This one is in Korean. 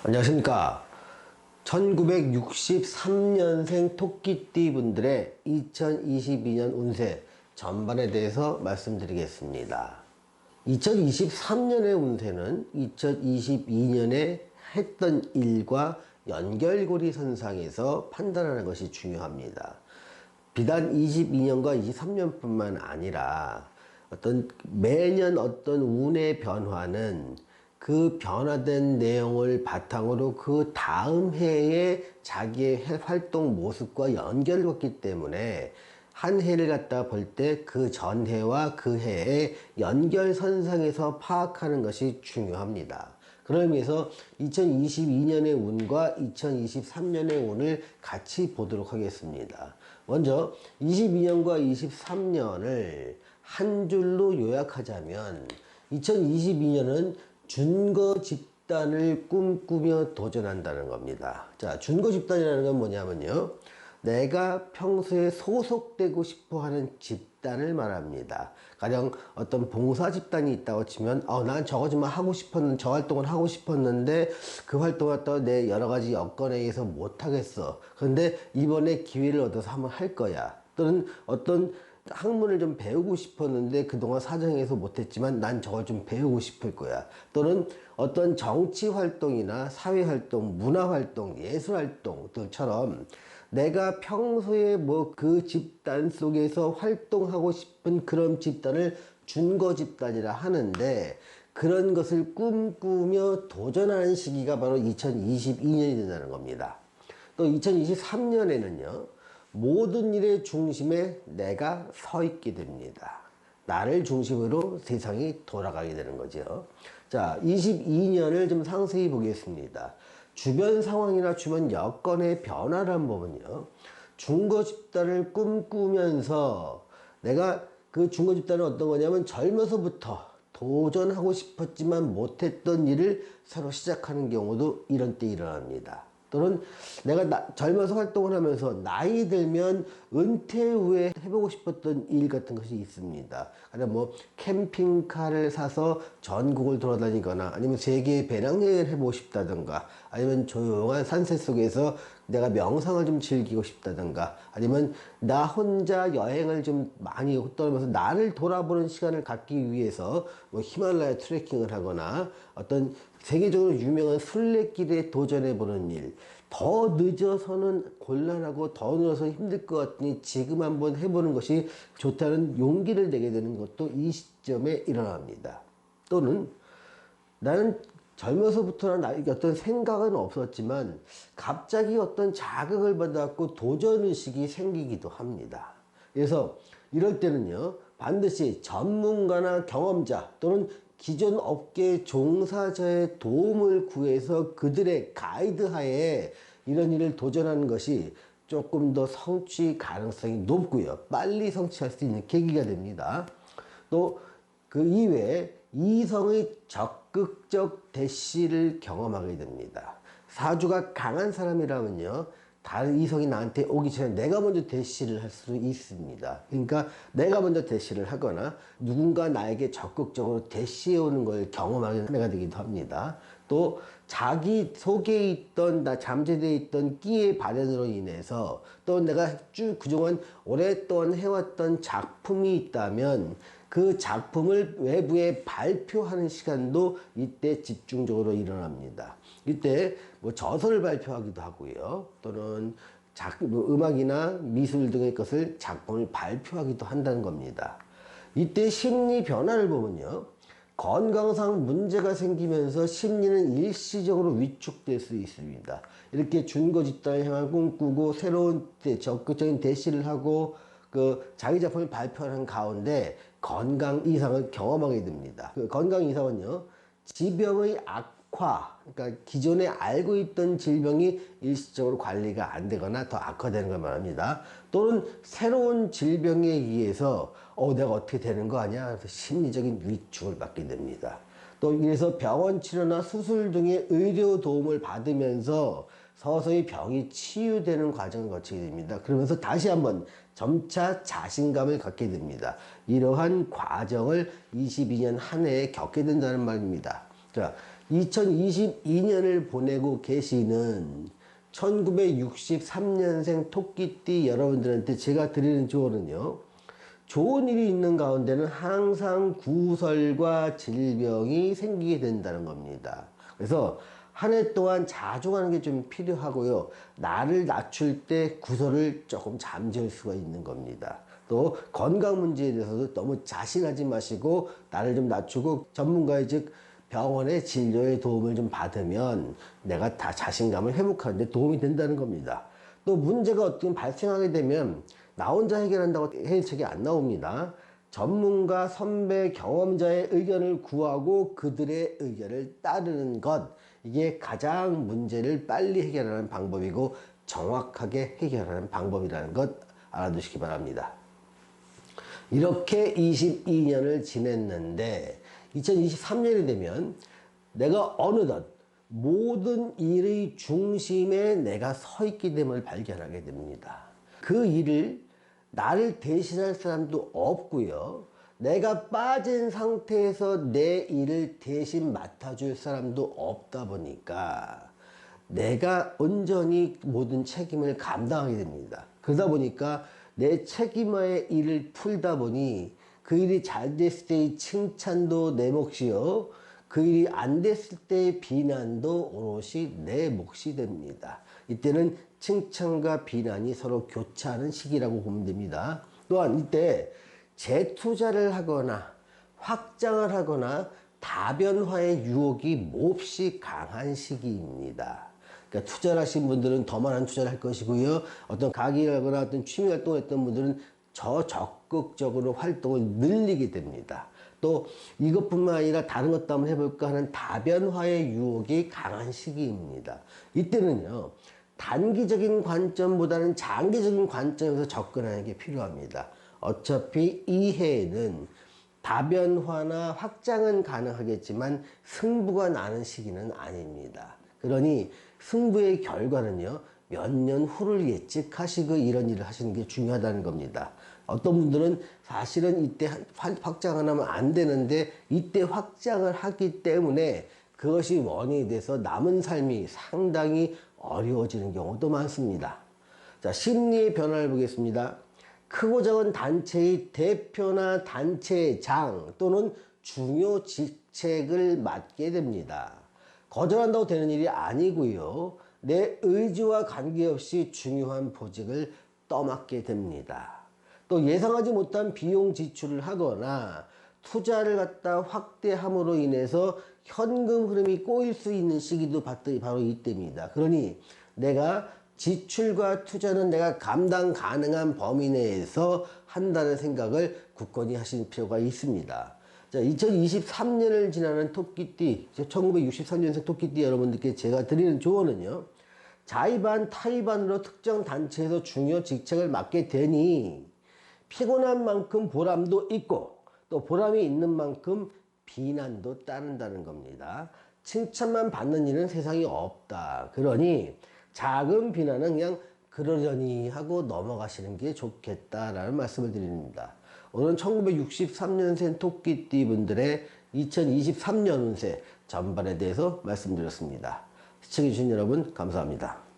안녕하십니까. 1963년생 토끼띠 분들의 2022년 운세 전반에 대해서 말씀드리겠습니다. 2023년의 운세는 2022년에 했던 일과 연결고리 선상에서 판단하는 것이 중요합니다. 비단 22년과 23년뿐만 아니라 매년 어떤 운의 변화는 그 변화된 내용을 바탕으로 그 다음 해에 자기의 활동 모습과 연결되었기 때문에 한 해를 갖다 볼 때 그 전해와 그 해의 연결선상에서 파악하는 것이 중요합니다. 그런 의미에서 2022년의 운과 2023년의 운을 같이 보도록 하겠습니다. 먼저 22년과 23년을 한 줄로 요약하자면 2022년은 준거 집단을 꿈꾸며 도전한다는 겁니다. 자, 준거 집단이라는 건 뭐냐면요, 내가 평소에 소속되고 싶어 하는 집단을 말합니다. 가령 어떤 봉사 집단이 있다고 치면, 난 저거 좀 하고 싶었는데, 저 활동을 하고 싶었는데, 그 활동을 갖다가 내 여러 가지 여건에 의해서 못하겠어. 그런데 이번에 기회를 얻어서 한번 할 거야. 또는 어떤 학문을 좀 배우고 싶었는데 그동안 사정해서 못했지만 난 저걸 좀 배우고 싶을 거야. 또는 어떤 정치 활동이나 사회 활동, 문화 활동, 예술 활동들처럼 내가 평소에 그 집단 속에서 활동하고 싶은 그런 집단을 준거 집단이라 하는데, 그런 것을 꿈꾸며 도전하는 시기가 바로 2022년이 된다는 겁니다. 또 2023년에는요, 모든 일의 중심에 내가 서 있게 됩니다. 나를 중심으로 세상이 돌아가게 되는 거죠. 자, 22년을 좀 상세히 보겠습니다. 주변 상황이나 주변 여건의 변화를 한번 보면요, 중거 집단을 꿈꾸면서 내가 그 중거 집단은 어떤 거냐면, 젊어서부터 도전하고 싶었지만 못했던 일을 새로 시작하는 경우도 이런 때 일어납니다. 또는 내가 젊어서 활동을 하면서 나이 들면 은퇴 후에 해보고 싶었던 일 같은 것이 있습니다. 그러니까 캠핑카를 사서 전국을 돌아다니거나, 아니면 세계 배낭여행을 해보고 싶다든가, 아니면 조용한 산세 속에서 내가 명상을 좀 즐기고 싶다든가, 아니면 나 혼자 여행을 좀 많이 떠나면서 나를 돌아보는 시간을 갖기 위해서 히말라야 트레킹을 하거나 어떤 세계적으로 유명한 순례길에 도전해보는 일. 더 늦어서는 곤란하고 더 늦어서 힘들 것 같으니 지금 한번 해보는 것이 좋다는 용기를 내게 되는 것도 이 시점에 일어납니다. 또는 나는 젊어서부터는 어떤 생각은 없었지만 갑자기 어떤 자극을 받아갖고 도전의식이 생기기도 합니다. 그래서 이럴 때는요, 반드시 전문가나 경험자 또는 기존 업계 종사자의 도움을 구해서 그들의 가이드 하에 이런 일을 도전하는 것이 조금 더 성취 가능성이 높고요, 빨리 성취할 수 있는 계기가 됩니다. 또 그 이외에 이성의 적극적 대시를 경험하게 됩니다. 사주가 강한 사람이라면요, 다른 이성이 나한테 오기 전에 내가 먼저 대시를 할 수 있습니다. 그러니까 내가 먼저 대시를 하거나 누군가 나에게 적극적으로 대시해 오는 걸 경험하게 되기도 합니다. 또 자기 속에 있던, 잠재되어 있던 끼의 발현으로 인해서, 또 내가 쭉 그동안 오랫동안 해왔던 작품이 있다면 그 작품을 외부에 발표하는 시간도 이때 집중적으로 일어납니다. 이때 저서를 발표하기도 하고요, 또는 음악이나 미술 등의 것을 작품을 발표하기도 한다는 겁니다. 이때 심리 변화를 보면요, 건강상 문제가 생기면서 심리는 일시적으로 위축될 수 있습니다. 이렇게 준거 집단을 향한 꿈꾸고 새로운 적극적인 대시를 하고 자기 작품을 발표하는 가운데 건강 이상을 경험하게 됩니다. 그 건강 이상은요, 지병의 악화, 그러니까 기존에 알고 있던 질병이 일시적으로 관리가 안 되거나 더 악화되는 걸 말합니다. 또는 새로운 질병에 의해서 내가 어떻게 되는 거 아니야? 그래서 심리적인 위축을 받게 됩니다. 또 이래서 병원 치료나 수술 등의 의료 도움을 받으면서 서서히 병이 치유되는 과정을 거치게 됩니다. 그러면서 다시 한번 점차 자신감을 갖게 됩니다. 이러한 과정을 22년 한 해에 겪게 된다는 말입니다. 자, 2022년을 보내고 계시는 1963년생 토끼띠 여러분들한테 제가 드리는 조언은요. 좋은 일이 있는 가운데는 항상 구설과 질병이 생기게 된다는 겁니다. 그래서 한 해 동안 자중하는 게 좀 필요하고요. 나를 낮출 때 구설을 조금 잠재울 수가 있는 겁니다. 또 건강 문제에 대해서도 너무 자신하지 마시고 나를 좀 낮추고 전문가의 즉 병원의 진료의 도움을 좀 받으면 내가 다 자신감을 회복하는 데 도움이 된다는 겁니다. 또 문제가 어떻게 발생하게 되면 나 혼자 해결한다고 해결책이 안 나옵니다. 전문가, 선배, 경험자의 의견을 구하고 그들의 의견을 따르는 것, 이게 가장 문제를 빨리 해결하는 방법이고 정확하게 해결하는 방법이라는 것 알아두시기 바랍니다. 이렇게 22년을 지냈는데 2023년이 되면 내가 어느덧 모든 일의 중심에 내가 서 있게 됨을 발견하게 됩니다. 그 일을 나를 대신할 사람도 없고요. 내가 빠진 상태에서 내 일을 대신 맡아줄 사람도 없다 보니까 내가 온전히 모든 책임을 감당하게 됩니다. 그러다 보니까 내 책임의 일을 풀다 보니 그 일이 잘 됐을 때의 칭찬도 내 몫이요. 그 일이 안 됐을 때의 비난도 오롯이 내 몫이 됩니다. 이때는 칭찬과 비난이 서로 교차하는 시기라고 보면 됩니다. 또한 이때 재투자를 하거나 확장을 하거나 다변화의 유혹이 몹시 강한 시기입니다. 그러니까 투자를 하신 분들은 더 많은 투자를 할 것이고요. 어떤 가게를 하거나 어떤 취미 활동을 했던 분들은 적극적으로 활동을 늘리게 됩니다. 또 이것뿐만 아니라 다른 것도 한번 해볼까 하는 다변화의 유혹이 강한 시기입니다. 이때는요. 단기적인 관점보다는 장기적인 관점에서 접근하는 게 필요합니다. 어차피 이 해에는 다변화나 확장은 가능하겠지만 승부가 나는 시기는 아닙니다. 그러니 승부의 결과는요. 몇 년 후를 예측하시고 이런 일을 하시는 게 중요하다는 겁니다. 어떤 분들은 사실은 이때 확장을 하면 안 되는데 이때 확장을 하기 때문에 그것이 원인이 돼서 남은 삶이 상당히 어려워지는 경우도 많습니다. 자, 심리의 변화를 보겠습니다. 크고 작은 단체의 대표나 단체장 또는 중요 직책을 맡게 됩니다. 거절한다고 되는 일이 아니고요. 내 의지와 관계없이 중요한 보직을 떠맡게 됩니다. 또 예상하지 못한 비용 지출을 하거나 투자를 갖다 확대함으로 인해서 현금 흐름이 꼬일 수 있는 시기도 바로 이때입니다. 그러니 내가 지출과 투자는 내가 감당 가능한 범위 내에서 한다는 생각을 굳건히 하실 필요가 있습니다. 자, 2023년을 지나는 토끼띠, 1963년생 토끼띠 여러분들께 제가 드리는 조언은요. 자의반, 타의반으로 특정 단체에서 중요 직책을 맡게 되니 피곤한 만큼 보람도 있고 또 보람이 있는 만큼 비난도 따른다는 겁니다. 칭찬만 받는 일은 세상에 없다. 그러니 작은 비난은 그냥 그러려니 하고 넘어가시는 게 좋겠다라는 말씀을 드립니다. 오늘은 1963년생 토끼띠 분들의 2023년 운세 전반에 대해서 말씀드렸습니다. 시청해주신 여러분 감사합니다.